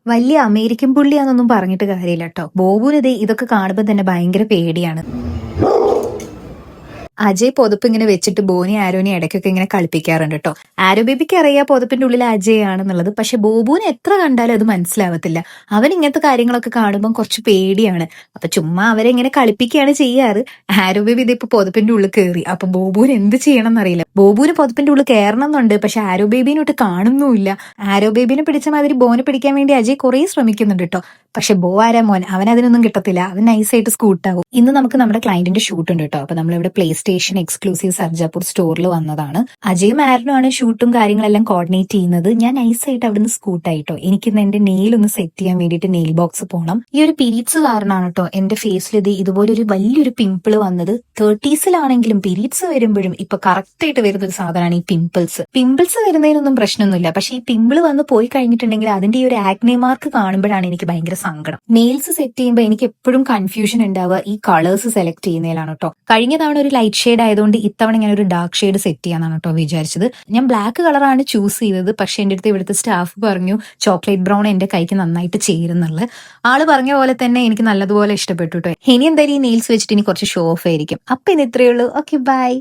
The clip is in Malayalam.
വലിയ അമേരിക്കൻ പുള്ളിയാന്നൊന്നും പറഞ്ഞിട്ട് കാര്യമില്ല കേട്ടോ. ബോബുവിന് ഇതൊക്കെ കാണുമ്പോൾ തന്നെ ഭയങ്കര പേടിയാണ്. അജയ് പുതപ്പ് ഇങ്ങനെ വെച്ചിട്ട് ബോനി ആരോനെ ഇടയ്ക്കൊക്കെ ഇങ്ങനെ കളിപ്പിക്കാറുണ്ട് കേട്ടോ. ആരോ ബേബിക്ക് അറിയാം പുതപ്പിന്റെ ഉള്ളിൽ അജയ് ആണെന്നുള്ളത്. പക്ഷെ ബോബുവിന് എത്ര കണ്ടാലും അത് മനസ്സിലാവത്തില്ല. അവൻ ഇങ്ങനത്തെ കാര്യങ്ങളൊക്കെ കാണുമ്പോൾ കുറച്ച് പേടിയാണ്. അപ്പൊ ചുമ്മാ അവരെ ഇങ്ങനെ കളിപ്പിക്കുകയാണ് ചെയ്യാറ്. ആരോ ബേബി ഇതിപ്പോ പുതപ്പിന്റെ ഉള്ളിൽ കയറി. അപ്പൊ ബോബുവിന് എന്ത് ചെയ്യണം എന്നറിയില്ല. ബോബുവിന് പുതപ്പിന്റെ ഉള്ളിൽ കയറണം എന്നുണ്ട്. പക്ഷെ ആരോ ബേബിനോട്ട് കാണുന്നുമില്ല. ആരോ ബേബിനെ പിടിച്ച മാതിരി ബോനെ പിടിക്കാൻ വേണ്ടി അജയ് കുറെ ശ്രമിക്കുന്നുണ്ട് കേട്ടോ. പക്ഷെ ബോ ആരാ മോൻ, അവൻ അതിനൊന്നും കിട്ടത്തില്ല. അവൻ നൈസായിട്ട് സ്കൂട്ടാവും. ഇന്ന് നമുക്ക് നമ്മുടെ ക്ലയന്റിന്റെ ഷൂട്ട് ഉണ്ട് കേട്ടോ. അപ്പൊ നമ്മളിവിടെ പ്ലേ സ്റ്റേഷൻ എക്സ്ക്ലൂസീവ് സർജാപൂർ സ്റ്റോറിൽ വന്നതാണ്. അജയും ആരനും ആണ് ഷൂട്ടും കാര്യങ്ങളെല്ലാം കോർഡിനേറ്റ് ചെയ്യുന്നത്. ഞാൻ നൈസായിട്ട് അവിടുന്ന് സ്കൂട്ടായിട്ടോ. എനിക്കിന്ന് എന്റെ നെയിൽ ഒന്ന് സെറ്റ് ചെയ്യാൻ വേണ്ടിയിട്ട് നെയിൽ ബോക്സ് പോകണം. ഈ ഒരു പീരീഡ്സ് കാരണമാണ് കേട്ടോ എന്റെ ഫേസിൽ ഇതുപോലെ ഒരു വലിയൊരു പിമ്പിൾ വന്നത്. 30s പീരീഡ്സ് വരുമ്പോഴും ഇപ്പൊ കറക്റ്റ് ആയിട്ട് വരുന്ന ഒരു സാധനമാണ് ഈ പിമ്പിൾസ് വരുന്നതിനൊന്നും പ്രശ്നമൊന്നുമില്ല. പക്ഷെ ഈ പിമ്പിൾ വന്ന് പോയി കഴിഞ്ഞിട്ടുണ്ടെങ്കിൽ അതിന്റെ ഈ ഒരു ആക്നെ മാർക്ക് കാണുമ്പോഴാണ് എനിക്ക് ഭയങ്കര സങ്കടം. നെയിൽസ് സെറ്റ് ചെയ്യുമ്പോൾ എനിക്ക് എപ്പോഴും കൺഫ്യൂഷൻ ഉണ്ടാവുക ഈ കളേഴ്സ് സെലക്ട് ചെയ്യുന്നതിലാണ് കേട്ടോ. കഴിഞ്ഞ തവണ ഒരു ലൈറ്റ് ഷെയ്ഡ് ആയതുകൊണ്ട് ഇത്തവണ ഞാൻ ഒരു ഡാർക്ക് ഷെയ്ഡ് സെറ്റ് ചെയ്യാനാണ് കേട്ടോ വിചാരിച്ചത്. ഞാൻ ബ്ലാക്ക് കളറാണ് ചൂസ് ചെയ്തത്. പക്ഷെ എന്റെ അടുത്ത് ഇവിടുത്തെ സ്റ്റാഫ് പറഞ്ഞു ചോക്ലേറ്റ് ബ്രൗൺ എന്റെ കൈക്ക് നന്നായിട്ട് ചേരുന്നുള്ളത്. ആള് പറഞ്ഞ പോലെ തന്നെ എനിക്ക് നല്ലതുപോലെ ഇഷ്ടപ്പെട്ടു കേട്ടോ. ഇനി എന്തായാലും ഈ നെയിൽസ് വെച്ചിട്ട് ഇനി കുറച്ച് ഷോ ഓഫ് ആയിരിക്കും. അപ്പൊ ഇന്ന് ഇത്രയേ ഉള്ളൂ. Okay, by.